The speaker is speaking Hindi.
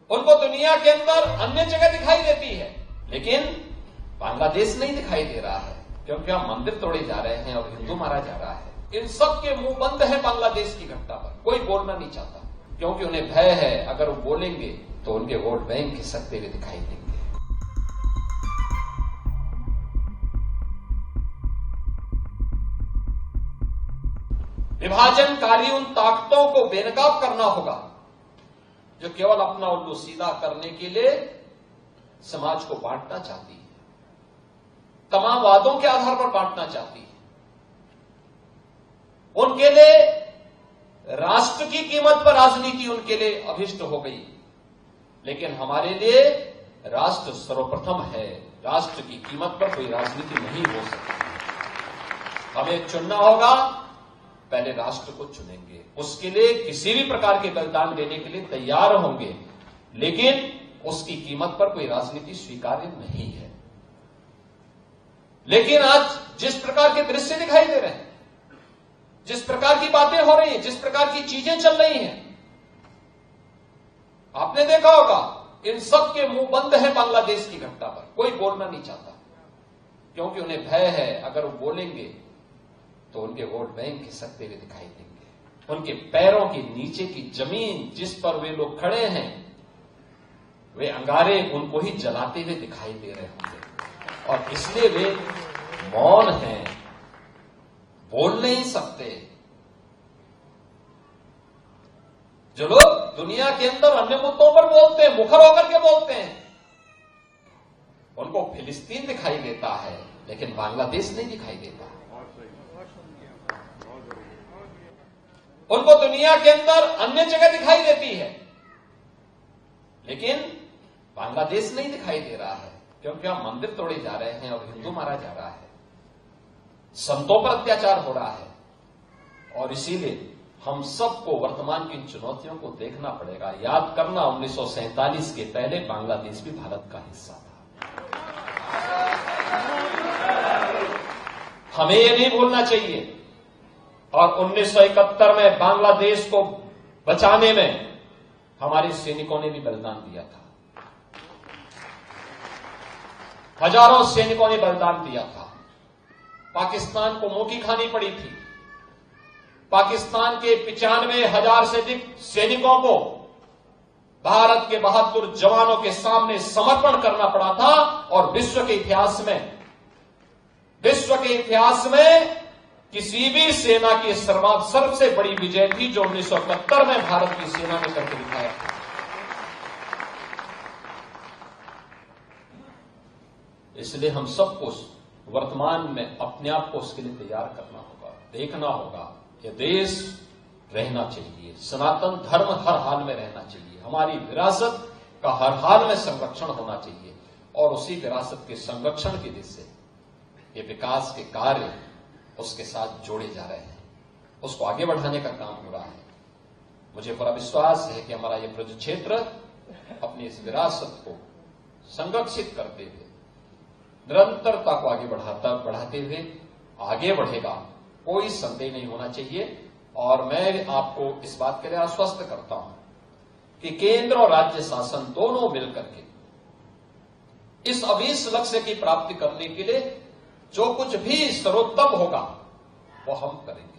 उनको दुनिया के अंदर अन्य जगह दिखाई देती है, लेकिन बांग्लादेश नहीं दिखाई दे रहा है, क्योंकि हम मंदिर तोड़े जा रहे हैं और हिंदू मारा जा रहा है। इन सब के मुंह बंद है बांग्लादेश की घटना पर, कोई बोलना नहीं चाहता, क्योंकि उन्हें भय है अगर वो बोलेंगे तो उनके वोट बैंक खिसकते हुए दिखाई देंगे। विभाजनकारी उन ताकतों को बेनकाब करना होगा जो केवल अपना उल्लू सीधा करने के लिए समाज को बांटना चाहती है, तमाम वादों के आधार पर बांटना चाहती है। उनके लिए राष्ट्र की कीमत पर राजनीति उनके लिए अभिष्ट हो गई, लेकिन हमारे लिए राष्ट्र सर्वप्रथम है। राष्ट्र की कीमत पर कोई राजनीति नहीं हो सकती। हमें चुनना होगा, पहले राष्ट्र को चुनेंगे, उसके लिए किसी भी प्रकार के बलिदान देने के लिए तैयार होंगे, लेकिन उसकी कीमत पर कोई राजनीति स्वीकार्य नहीं है। लेकिन आज जिस प्रकार के दृश्य दिखाई दे रहे हैं, जिस प्रकार की बातें हो रही हैं, जिस प्रकार की चीजें चल रही हैं, आपने देखा होगा इन सब के मुंह बंद है बांग्लादेश की घटना पर, कोई बोलना नहीं चाहता, क्योंकि उन्हें भय है अगर वो बोलेंगे तो उनके वोट बैंक खिसकते हुए दिखाई देंगे। उनके पैरों के नीचे की जमीन जिस पर वे लोग खड़े हैं, वे अंगारे उनको ही जलाते हुए दिखाई दे रहे होंगे, और इसलिए वे मौन हैं, बोल नहीं सकते। जो लोग दुनिया के अंदर अन्य मुद्दों पर बोलते हैं, मुखर होकर के बोलते हैं, उनको फिलिस्तीन दिखाई देता है, लेकिन बांग्लादेश नहीं दिखाई देता। उनको दुनिया के अंदर अन्य जगह दिखाई देती है, लेकिन बांग्लादेश नहीं दिखाई दे रहा है, क्योंकि हम मंदिर तोड़े जा रहे हैं और हिंदू मारा जा रहा है, संतों पर अत्याचार हो रहा है। और इसीलिए हम सबको वर्तमान की इन चुनौतियों को देखना पड़ेगा। याद करना, 1947 के पहले बांग्लादेश भी भारत का हिस्सा था। हमें ये नहीं भूलना चाहिए। और 1971 में बांग्लादेश को बचाने में हमारे सैनिकों ने भी बलिदान दिया था। हजारों सैनिकों ने बलिदान दिया था। पाकिस्तान को मुंह की खानी पड़ी थी। पाकिस्तान के 95,000 से अधिक सैनिकों को भारत के बहादुर जवानों के सामने समर्पण करना पड़ा था। और विश्व के इतिहास में किसी भी सेना की सबसे बड़ी विजय थी जो 1971 में भारत की सेना ने करके दिखाया था। इसलिए हम सबको वर्तमान में अपने आप को उसके लिए तैयार करना होगा, देखना होगा। यह देश रहना चाहिए, सनातन धर्म हर हाल में रहना चाहिए, हमारी विरासत का हर हाल में संरक्षण होना चाहिए, और उसी विरासत के संरक्षण की दिशा से ये विकास के कार्य उसके साथ जोड़े जा रहे हैं, उसको आगे बढ़ाने का काम हो रहा है। मुझे पूरा विश्वास है कि हमारा ये ब्रज क्षेत्र अपनी इस विरासत को संरक्षित करते हुए निरंतरता को आगे बढ़ाते हुए आगे बढ़ेगा, कोई संदेह नहीं होना चाहिए। और मैं आपको इस बात के लिए आश्वस्त करता हूं कि केंद्र और राज्य शासन दोनों मिलकर के इस अभीष्ट लक्ष्य की प्राप्ति करने के लिए जो कुछ भी सर्वोत्तम होगा वो हम करेंगे।